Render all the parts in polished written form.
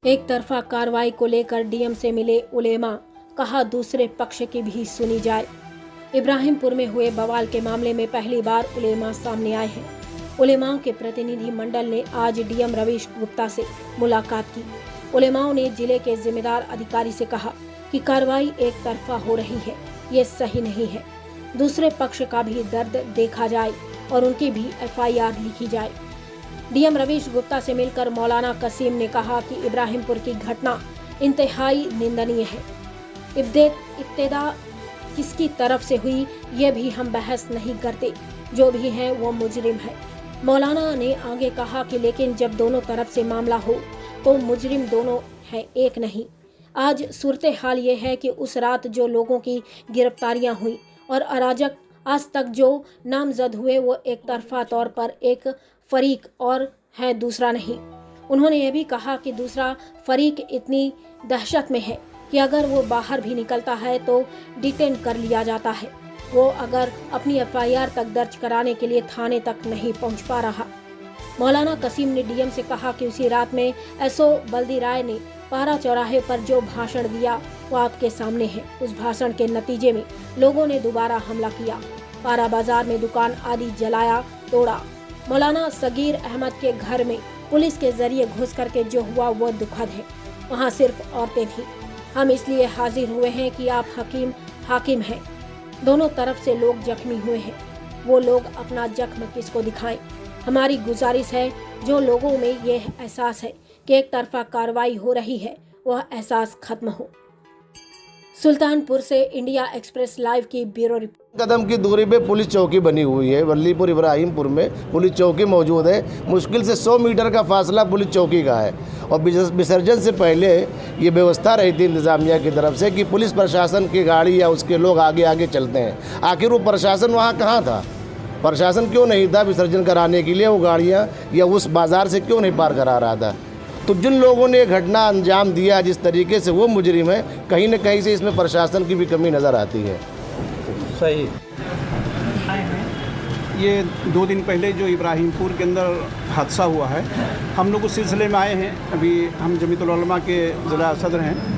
एक तरफा कार्रवाई को लेकर डीएम से मिले उलेमा, कहा दूसरे पक्ष की भी सुनी जाए। इब्राहिमपुर में हुए बवाल के मामले में पहली बार उलेमा सामने आए हैं। उलेमाओं के प्रतिनिधि मंडल ने आज डीएम रवीश गुप्ता से मुलाकात की। उलेमाओं ने जिले के जिम्मेदार अधिकारी से कहा कि कार्रवाई एक तरफा हो रही है, ये सही नहीं है। दूसरे पक्ष का भी दर्द देखा जाए और उनकी भी एफआईआर लिखी जाए। डीएम रवीश गुप्ता से मिलकर मौलाना कसीम ने कहा कि इब्राहिमपुर की घटना इंतहाई निंदनीय है। इब्तिदा किसकी तरफ से हुई ये भी हम बहस नहीं करते, जो भी है वो मुजरिम है। मौलाना ने आगे कहा कि लेकिन जब दोनों तरफ से मामला हो तो मुजरिम दोनों है, एक नहीं। आज सूरत हाल ये है कि उस रात जो लोगों की गिरफ्तारियां हुई और अराजक आज तक जो नामजद हुए वो एक तरफा तौर पर एक फरीक और है, दूसरा नहीं। उन्होंने ये भी कहा कि दूसरा फरीक इतनी दहशत में है कि अगर वो बाहर भी निकलता है तो डिटेन कर लिया जाता है। वो अगर अपनी एफआईआर तक दर्ज कराने के लिए थाने तक नहीं पहुंच पा रहा। मौलाना कसीम ने डीएम से कहा कि उसी रात में एसओ बल्दी राय ने पारा चौराहे पर जो भाषण दिया वो आपके सामने है। उस भाषण के नतीजे में लोगों ने दोबारा हमला किया, पारा बाजार में दुकान आदि जलाया तोड़ा। मौलाना सगीर अहमद के घर में पुलिस के जरिए घुस करके जो हुआ वो दुखद है। वहाँ सिर्फ औरतें थीं। हम इसलिए हाजिर हुए हैं कि आप हाकिम हैं। दोनों तरफ से लोग जख्मी हुए हैं, वो लोग अपना जख्म किसको दिखाएं। हमारी गुजारिश है, जो लोगों में ये एहसास है कि एक तरफा कार्रवाई हो रही है, वह एहसास खत्म हो। सुल्तानपुर से इंडिया एक्सप्रेस लाइव की ब्यूरो रिपोर्ट। कदम की दूरी पे पुलिस चौकी बनी हुई है। वल्लीपुर इब्राहिमपुर में पुलिस चौकी मौजूद है। मुश्किल से 100 मीटर का फासला पुलिस चौकी का है और विसर्जन से पहले ये व्यवस्था रही थी इंतज़ामिया की तरफ से कि पुलिस प्रशासन की गाड़ी या उसके लोग आगे आगे चलते हैं। आखिर वो प्रशासन वहाँ कहाँ था? प्रशासन क्यों नहीं था विसर्जन कराने के लिए? वो गाड़ियाँ या उस बाज़ार से क्यों नहीं पार करा रहा था? तो जिन लोगों ने घटना अंजाम दिया जिस तरीके से, वो मुजरिम है। कहीं न कहीं से इसमें प्रशासन की भी कमी नज़र आती है। सही। ये 2 दिन पहले जो इब्राहिमपुर के अंदर हादसा हुआ है, हम लोग उस सिलसिले में आए हैं। अभी हम जमीयतुल उलमा के ज़िला सदर हैं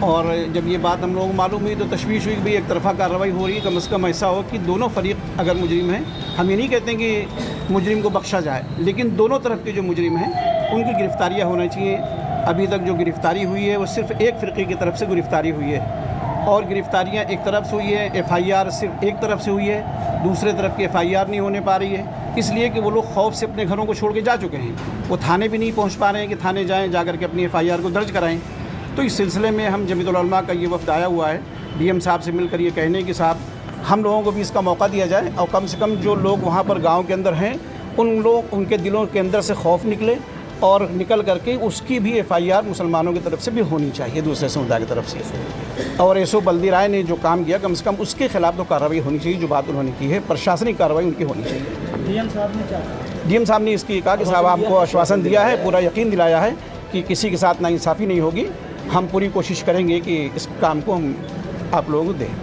और जब ये बात हम लोगों को मालूम हुई तो तशवीश हुई कि भाई एक तरफा कार्रवाई हो रही है। कम से कम ऐसा हो कि दोनों फरीक अगर मुजरिम हैं, हम ये नहीं कहते हैं कि मुजरिम को बख्शा जाए, लेकिन दोनों तरफ के जो मुजरिम हैं उनकी गिरफ्तारियाँ होना चाहिए। अभी तक जो गिरफ्तारी हुई है वो सिर्फ एक फ़िरक़े की तरफ से गिरफ्तारी हुई है और गिरफ्तारियाँ एक तरफ से हुई है। एफआईआर सिर्फ एक तरफ से हुई है, दूसरे तरफ की एफआईआर नहीं होने पा रही है, इसलिए कि वो लोग खौफ से अपने घरों को छोड़ के जा चुके हैं। वो थाने भी नहीं पहुंच पा रहे हैं कि थाने जाएं, जा कर के अपनी एफआईआर को दर्ज कराएं। तो इस सिलसिले में हम जमीयतुल उलमा का ये वफ़द आया हुआ है डीएम साहब से मिलकर ये कहने कि साहब हम लोगों को भी इसका मौका दिया जाए और कम से कम जो लोग वहाँ पर गाँव के अंदर हैं उनके दिलों के अंदर से खौफ निकले और निकल करके उसकी भी एफआईआर मुसलमानों की तरफ से भी होनी चाहिए, दूसरे समुदाय की तरफ से। और एसओ बल्दी राय ने जो काम किया, कम से कम उसके खिलाफ तो कार्रवाई होनी चाहिए। जो बात उन्होंने की है, प्रशासनिक कार्रवाई उनकी होनी चाहिए। डीएम साहब ने इसकी कहा कि साहब आपको आश्वासन दिया है, पूरा यकीन दिलाया है कि किसी के साथ नाइंसाफ़ी नहीं होगी। हम पूरी कोशिश करेंगे कि इस काम को हम आप लोगों को दें।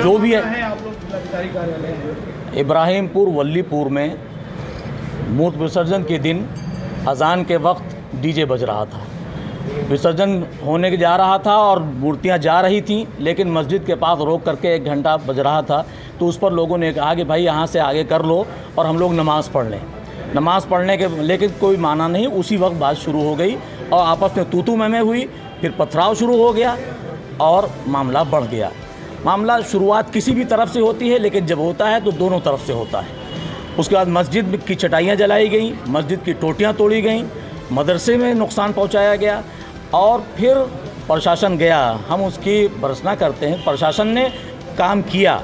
जो भी है, आप लोग जिलाधिकारी कार्यालय हैं इब्राहिमपुर वल्लीपुर में मूर्ति विसर्जन के दिन अजान के वक्त डीजे बज रहा था। विसर्जन होने के जा रहा था और मूर्तियां जा रही थीं, लेकिन मस्जिद के पास रोक करके 1 घंटा बज रहा था। तो उस पर लोगों ने कहा कि भाई यहाँ से आगे कर लो और हम लोग नमाज़ पढ़ लें। नमाज़ पढ़ने के लेकिन कोई माना नहीं। उसी वक्त बात शुरू हो गई और आपस में तू-तू मैं हुई, फिर पथराव शुरू हो गया और मामला बढ़ गया। मामला शुरुआत किसी भी तरफ से होती है, लेकिन जब होता है तो दोनों तरफ से होता है। उसके बाद मस्जिद की चटाइयाँ जलाई गई, मस्जिद की टोटियाँ तोड़ी गईं, मदरसे में नुकसान पहुँचाया गया और फिर प्रशासन गया। हम उसकी भर्त्सना करते हैं, प्रशासन ने काम किया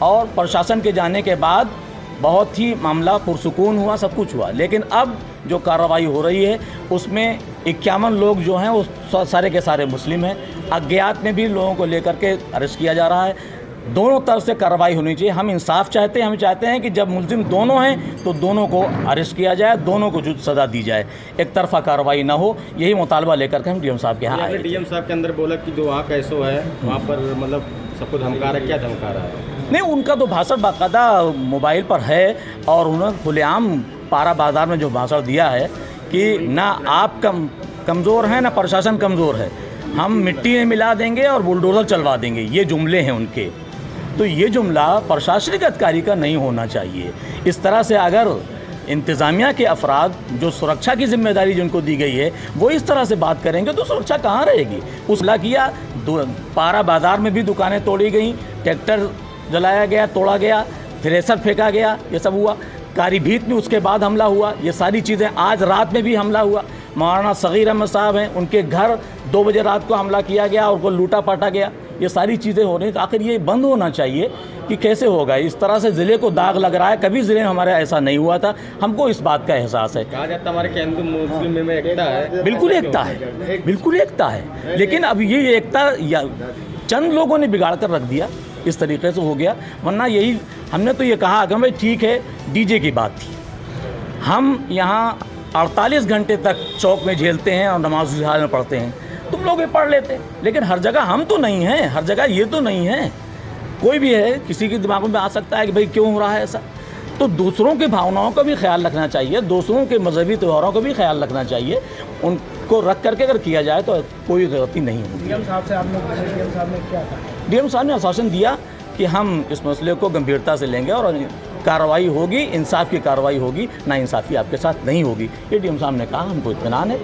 और प्रशासन के जाने के बाद बहुत ही मामला पुरसुकून हुआ, सब कुछ हुआ। लेकिन अब जो कार्रवाई हो रही है उसमें 51 लोग जो हैं वो सारे के सारे मुस्लिम हैं। अज्ञात में भी लोगों को लेकर के अरेस्ट किया जा रहा है। दोनों तरफ से कार्रवाई होनी चाहिए। हम इंसाफ चाहते हैं। हम चाहते हैं कि जब मुलजिम दोनों हैं तो दोनों को अरेस्ट किया जाए, दोनों को सज़ा दी जाए, एक तरफा कार्रवाई ना हो। यही मुतालबा लेकर के हम डीएम साहब के यहाँ आए। डीएम साहब के अंदर बोला कि जो वहाँ कैसो है वहाँ पर मतलब सबको धमका रहा है, क्या धमका रहा है? नहीं, उनका तो भाषण बाकायदा मोबाइल पर है और उन्होंने खुलेआम पारा बाजार में जो भाषण दिया है कि ना आपका कमज़ोर हैं ना प्रशासन कमज़ोर है। हम मिट्टी में मिला देंगे और बुलडोज़र चलवा देंगे, ये जुमले हैं उनके। तो ये जुमला प्रशासनिक अधिकारी का नहीं होना चाहिए। इस तरह से अगर इंतज़ामिया के अफराद जो सुरक्षा की जिम्मेदारी जिनको दी गई है वो इस तरह से बात करेंगे तो सुरक्षा कहाँ रहेगी। उसला किया, पारा बाज़ार में भी दुकानें तोड़ी गई, ट्रैक्टर जलाया गया, तोड़ा गया, थ्रेसर फेंका गया, ये सब हुआ। कारीभीत में उसके बाद हमला हुआ, ये सारी चीज़ें। आज रात में भी हमला हुआ। मौलाना सगीर अहमद साहब हैं, उनके घर 2 बजे रात को हमला किया गया और उनको लूटा पाटा गया। ये सारी चीज़ें हो रही हैं। तो आखिर ये बंद होना चाहिए कि कैसे होगा। इस तरह से ज़िले को दाग लग रहा है। कभी ज़िले में हमारे ऐसा नहीं हुआ था, हमको इस बात का एहसास है। कहा जाता हमारे के हिंदू मुस्लिम में एकता है। बिल्कुल एकता है, बिल्कुल एकता है। लेकिन अब ये एकता या चंद लोगों ने बिगाड़ कर रख दिया, इस तरीके से हो गया। वरना यही हमने तो ये कहा कि भाई ठीक है, डीजे की बात थी। हम यहाँ 48 घंटे तक चौक में झेलते हैं और नमाज हाल में पढ़ते हैं, तुम लोग ये पढ़ लेते। लेकिन हर जगह हम तो नहीं हैं, हर जगह ये तो नहीं है। कोई भी है, किसी के दिमाग में आ सकता है कि भाई क्यों हो रहा है ऐसा। तो दूसरों की भावनाओं का भी ख्याल रखना चाहिए, दूसरों के मजहबी त्योहारों का भी ख्याल रखना चाहिए। उनको रख करके अगर किया जाए तो कोई गलती नहीं होगी। डीएम साहब से आप लोग डीएम साहब ने क्या कहा? डीएम साहब ने आश्वासन दिया कि हम इस मसले को गंभीरता से लेंगे और कार्रवाई होगी, इंसाफ की कार्रवाई होगी, ना इंसाफ़ी आपके साथ नहीं होगी। ये डीएम साहब ने कहा, हमको इत्मीनान है।